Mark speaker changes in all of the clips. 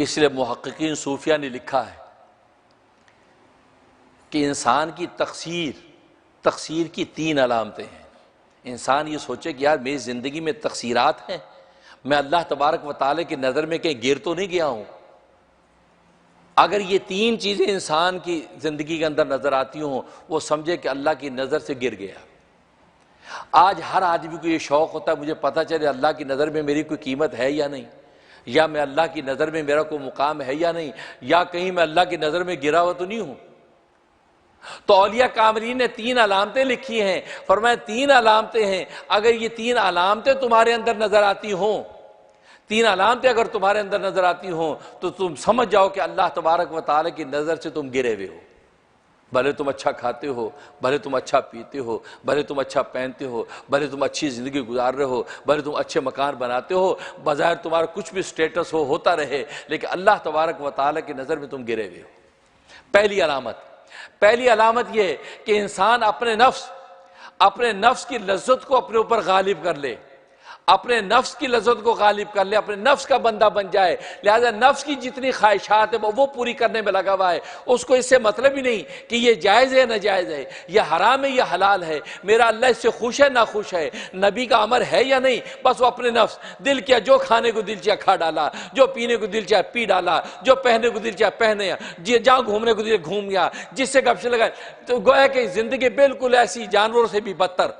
Speaker 1: اس لیے محققین صوفیہ نے لکھا ہے کہ انسان کی تقصیر کی 3 علامتیں ہیں۔ انسان یہ سوچے کہ یار میری زندگی میں تقصیرات ہیں، میں اللہ تبارک و تعالیٰ کی نظر میں کہیں گر تو نہیں گیا ہوں۔ اگر یہ 3 چیزیں انسان کی زندگی کے اندر نظر آتی ہوں، وہ سمجھے کہ اللہ کی نظر سے گر گیا۔ آج ہر آدمی کو یہ شوق ہوتا ہے مجھے پتہ چلے اللہ کی نظر میں میری کوئی قیمت ہے یا نہیں، یا میں اللہ کی نظر میں میرا کوئی مقام ہے یا نہیں، یا کہیں میں اللہ کی نظر میں گرا ہوا تو نہیں ہوں۔ تو اولیاء کاملین نے 3 علامتیں لکھی ہیں، فرمایا 3 علامتیں ہیں، اگر یہ 3 علامتیں تمہارے اندر نظر آتی ہوں، 3 علامتیں اگر تمہارے اندر نظر آتی ہوں تو تم سمجھ جاؤ کہ اللہ تبارک و تعالیٰ کی نظر سے تم گرے ہوئے ہو۔ بھلے تم اچھا کھاتے ہو، بھلے تم اچھا پیتے ہو، بھلے تم اچھا پہنتے ہو، بھلے تم اچھی زندگی گزار رہے ہو، بھلے تم اچھے مکان بناتے ہو، بظاہر تمہارا کچھ بھی سٹیٹس ہوتا رہے، لیکن اللہ تبارک و تعالیٰ کی نظر میں تم گرے ہوئے ہو۔ پہلی علامت یہ کہ انسان اپنے نفس کی لذت کو اپنے اوپر غالب کر لے، اپنے نفس کی لذت کو غالب کر لے، اپنے نفس کا بندہ بن جائے، لہذا نفس کی جتنی خواہشات ہیں وہ پوری کرنے میں لگا ہوا ہے۔ اس کو اس سے مطلب ہی نہیں کہ یہ جائز ہے ناجائز ہے، یہ حرام ہے یا حلال ہے، میرا اللہ اس سے خوش ہے نہ خوش ہے، نبی کا امر ہے یا نہیں، بس وہ اپنے نفس دل کیا، جو کھانے کو دل چاہے کھا ڈالا، جو پینے کو دل چاہے پی ڈالا، جو پہننے کو دل چاہے پہنے، جہاں گھومنے کو دل گھوم گیا، جس سے گپ شپ لگائے، تو گویا کہ زندگی بالکل ایسی جانوروں سے بھی بدتر۔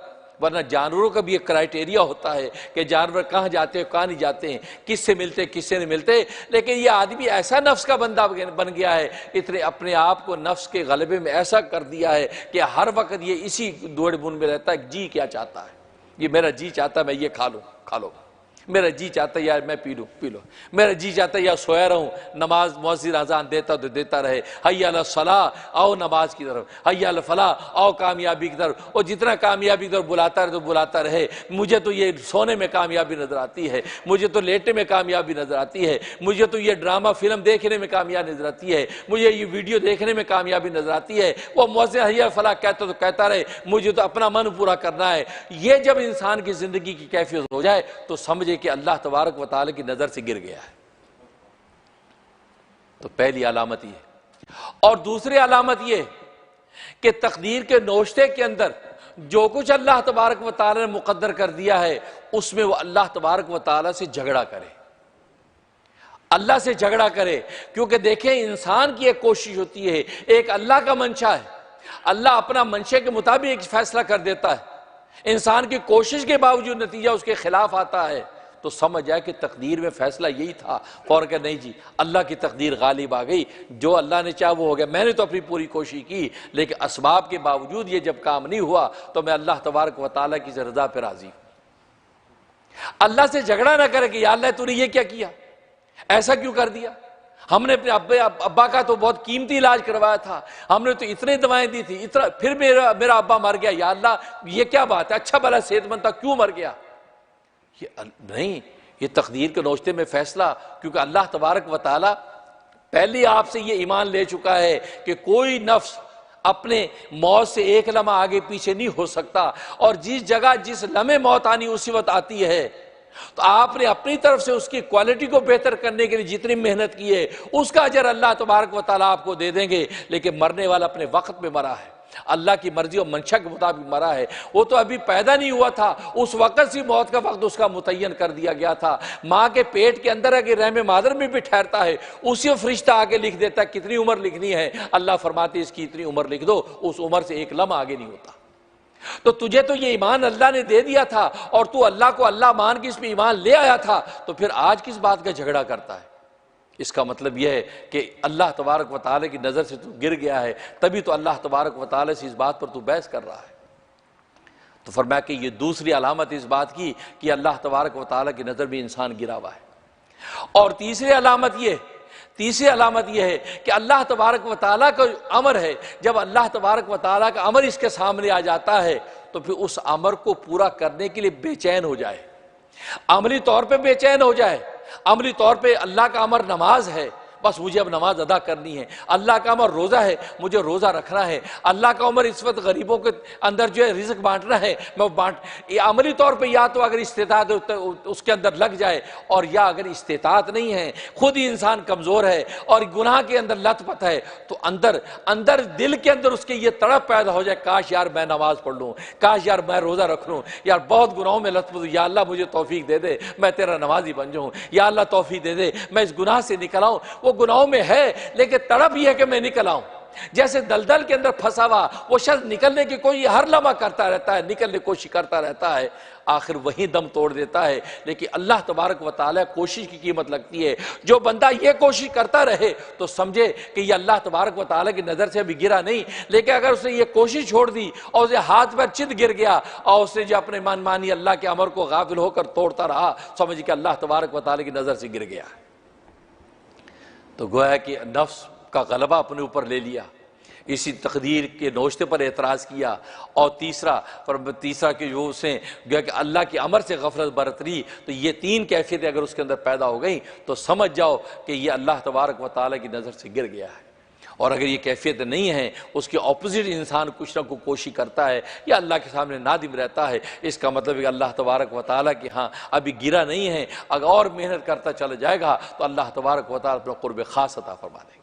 Speaker 1: ورنہ جانوروں کا بھی ایک کرائٹیریا ہوتا ہے کہ جانور کہاں جاتے ہیں کہاں نہیں جاتے ہیں، کس سے ملتے کس سے نہیں ملتے، لیکن یہ آدمی ایسا نفس کا بندہ بن گیا ہے، اتنے اپنے آپ کو نفس کے غلبے میں ایسا کر دیا ہے کہ ہر وقت یہ اسی دوڑ بن میں رہتا ہے، جی کیا چاہتا ہے، یہ میرا جی چاہتا ہے میں یہ کھا لو، میرا جی چاہتا ہے یار میں پی لو، میرا جی چاہتا ہے یار سویا رہوں، نماز مؤذن اذان دیتا تو دیتا رہے، حی علی الصلاۃ آؤ نماز کی طرف، حی علی الفلاح آؤ کامیابی کی طرف، اور جتنا کامیابی کی طرف بلاتا رہے تو بلاتا رہے۔ مجھے تو یہ سونے میں کامیابی نظر آتی ہے، مجھے تو لیٹے میں کامیابی نظر آتی ہے، مجھے تو یہ ڈرامہ فلم دیکھنے میں کامیابی نظر آتی ہے، مجھے یہ ویڈیو دیکھنے میں کامیابی نظر آتی ہے۔ وہ مؤذن حی علی الفلاح کہتا تو کہتا رہے، مجھے تو اپنا من پورا کرنا ہے۔ یہ جب انسان کی زندگی کی کیفیت ہو جائے تو سمجھے کہ اللہ تبارک و تعالی کی نظر سے گر گیا ہے۔ تو پہلی علامت یہ، اور دوسری علامت یہ کہ تقدیر کے نوشتے کے اندر جو کچھ اللہ تبارک و تعالی نے مقدر کر دیا ہے اس میں وہ اللہ تبارک و تعالی سے جھگڑا کرے، اللہ سے جھگڑا کرے، کیونکہ دیکھیں انسان کی ایک کوشش ہوتی ہے، ایک اللہ کا منشا ہے، اللہ اپنا منشے کے مطابق ایک فیصلہ کر دیتا ہے، انسان کی کوشش کے باوجود نتیجہ اس کے خلاف آتا ہے، تو سمجھ جائے کہ تقدیر میں فیصلہ یہی تھا، اور کہ نہیں جی اللہ کی تقدیر غالب آ گئی، جو اللہ نے چاہا وہ ہو گیا، میں نے تو اپنی پوری کوشش کی لیکن اسباب کے باوجود یہ جب کام نہیں ہوا تو میں اللہ تبارک و تعالیٰ کی رضا پہ راضی ہوں۔ اللہ سے جھگڑا نہ کرے کہ یا اللہ تو نے یہ کیا کیا، ایسا کیوں کر دیا، ہم نے اپنے ابا کا تو بہت قیمتی علاج کروایا تھا، ہم نے تو اتنے دوائیں دی تھی، پھر میرا ابا مر گیا، یا اللہ یہ کیا بات ہے، اچھا بھلا صحت مند تھا کیوں مر گیا۔ نہیں، یہ تقدیر کے نوشتے میں فیصلہ، کیونکہ اللہ تبارک و تعالی پہلے آپ سے یہ ایمان لے چکا ہے کہ کوئی نفس اپنے موت سے ایک لمحہ آگے پیچھے نہیں ہو سکتا، اور جس جگہ جس لمحے موت آنی اسی وقت آتی ہے، تو آپ نے اپنی طرف سے اس کی کوالٹی کو بہتر کرنے کے لیے جتنی محنت کی ہے اس کا اجر اللہ تبارک و تعالیٰ آپ کو دے دیں گے، لیکن مرنے والا اپنے وقت میں مرا ہے، اللہ کی مرضی اور منشا کے مطابق مرا ہے، وہ تو ابھی پیدا نہیں ہوا تھا، اس وقت سے موت کا وقت اس کا متعین کر دیا گیا تھا، ماں کے پیٹ کے اندر اگر رحم مادر میں بھی ٹھہرتا ہے اسی فرشتہ آگے لکھ دیتا ہے کتنی عمر لکھنی ہے، اللہ فرماتے ہیں اس کی اتنی عمر لکھ دو، اس عمر سے ایک لمحہ آگے نہیں ہوتا۔ تو تجھے تو یہ ایمان اللہ نے دے دیا تھا اور تو اللہ کو اللہ مان کے اس میں ایمان لے آیا تھا، تو پھر آج کس بات کا جھگڑا کرتا ہے؟ اس کا مطلب یہ ہے کہ اللہ تبارک و تعالی کی نظر سے تو گر گیا ہے، تبھی تو اللہ تبارک و تعالی سے اس بات پر تو بحث کر رہا ہے۔ تو فرمایا کہ یہ دوسری علامت اس بات کی کہ اللہ تبارک و تعالی کی نظر میں انسان گرا ہوا ہے۔ اور تیسری علامت یہ ہے کہ اللہ تبارک و تعالیٰ کا امر ہے، جب اللہ تبارک و تعالیٰ کا امر اس کے سامنے آ جاتا ہے تو پھر اس امر کو پورا کرنے کے لیے بے چین ہو جائے، عملی طور پہ بے چین ہو جائے۔ عملی طور پہ اللہ کا امر نماز ہے، بس مجھے اب نماز ادا کرنی ہے، اللہ کا امر روزہ ہے، مجھے روزہ رکھنا ہے، اللہ کا امر اس وقت غریبوں کے اندر جو ہے رزق بانٹنا ہے، میں یہ عملی طور پہ یا تو اگر استطاعت اس کے اندر لگ جائے، اور یا اگر استطاعت نہیں ہے، خود ہی انسان کمزور ہے اور گناہ کے اندر لت پت ہے، تو اندر دل کے اندر اس کے یہ تڑپ پیدا ہو جائے، کاش یار میں نماز پڑھ لوں، کاش یار میں روزہ رکھ لوں، یار بہت گناہوں میں لت پت ہوں، یا اللہ مجھے توفیق دے دے میں تیرا نمازی بن جاؤں، یا اللہ توفیق دے دے میں اس گناہ سے نکل آؤں۔ وہ گناہوں میں ہے لیکن تڑپ یہ ہے کہ میں نکل آؤں، جیسے دلدل کے اندر پھنسا ہوا وہ شخص نکلنے کی کوئی ہر لمحہ کرتا رہتا ہے، نکلنے کی کوشش کرتا رہتا ہے، آخر وہی دم توڑ دیتا ہے۔ لیکن اللہ تبارک و تعالی کوشش کی قیمت لگتی ہے، جو بندہ یہ کوشش کرتا رہے تو سمجھے کہ یہ اللہ تبارک و تعالی کی نظر سے بھی گرا نہیں، لیکن اگر اس نے یہ کوشش چھوڑ دی اور اسے ہاتھ پر چت گر گیا اور اس نے جو اپنے من مانی اللہ کے امر کو غافل ہو کر توڑتا رہا، سمجھ کہ اللہ تبارک و تعالی کی نظر سے گر گیا۔ تو گویا کہ نفس کا غلبہ اپنے اوپر لے لیا، اسی تقدیر کے نوشتے پر اعتراض کیا، اور تیسرا کہ جو اس نے گویا کہ اللہ کے امر سے غفلت برت لی، تو یہ تین کیفیتیں اگر اس کے اندر پیدا ہو گئیں تو سمجھ جاؤ کہ یہ اللہ تبارک و تعالیٰ کی نظر سے گر گیا ہے۔ اور اگر یہ کیفیت نہیں ہیں، اس کے اپوزٹ انسان کچھ نہ کچھ کوشش کرتا ہے یا اللہ کے سامنے نادم رہتا ہے، اس کا مطلب ہے کہ اللہ تبارک و تعالیٰ کی ہاں ابھی گرا نہیں ہے، اگر اور محنت کرتا چلا جائے گا تو اللہ تبارک و تعالیٰ اپنا قرب خاص عطا فرما دے گا۔